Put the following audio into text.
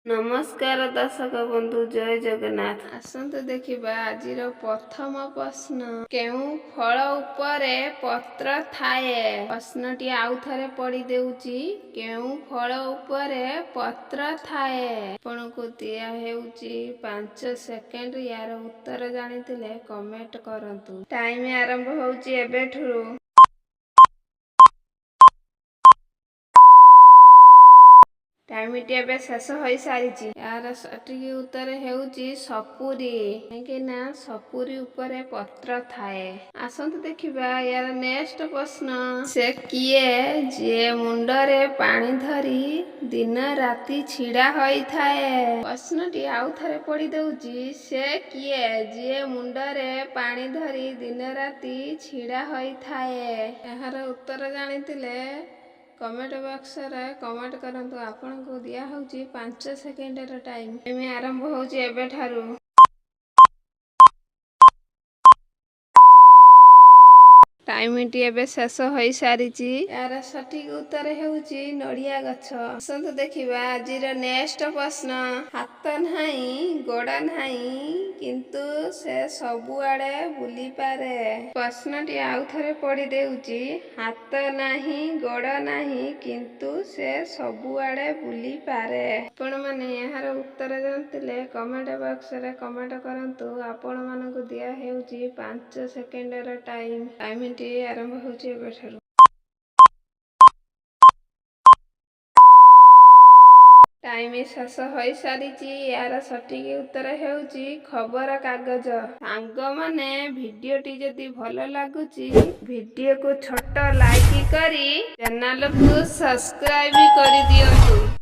नमस्कार दर्शक बंधु जय जगन्नाथ। आसंतु देखिबा आजिर प्रथम प्रश्न केउ फल उपरे पत्र थाए। प्रश्नटी आउ थरे पढ़ी देउची केउ फल उपरे पत्र थाए। आपनको दिया हेउची 5 सेकेंड। यार उत्तर जानिथिले कमेंट करंतु। टाइम आरंभ होउची एबेठुरु। टाइमटी एबे शेष हो सारी। यार सठिक उत्तर हेउची सपुरी। कहीं ना सपुरी उपरे पत्र थाए। आसंतु देखिबा यार नेक्स्ट प्रश्न से किए जे मुंडरे पानी धरी दिन राति छिड़ा होई थाए। प्रश्नटी आउ थरे पढ़ी देउची से किए जे मुंडरे पानी धरी दिन राति छिड़ा होई थाए। यार उत्तर जानिथिले कमेंट बॉक्स रे कमेंट करंतु। आपनको दिया होउची 5 सेकेंड र टाइम। टाइम आरंभ होउची एबे ठारू। टाइमटी एबे शेष हो सारी। यार सठिक उत्तर हेउची नड़िया गछ। आसंतु देखिबा आजिर नेक्स्ट प्रश्न हाथ नाही गोड़ नाही किंतु से सबुआड़े बुली पारे। प्रश्नटी आउ थरे पढ़ी देउची हाथ नाही गोड़ नाही किंतु से सबुआड़े बुली पारे। आपण माने यार उत्तर जानथिले कमेंट बॉक्स रे कमेंट करंतु। आपण मानकु दिया हेउची 5 सेकेंड र टाइम। टाइमटी आरंभ होउची एबे ठारू। टाइम शेष हो सारी। यार सठिक उत्तर हेउची खबर कागज। सांग माने वीडियोटी जदि भल लागुची वीडियो को छोट लाइक करी चैनल को सब्सक्राइब कर दियंतु।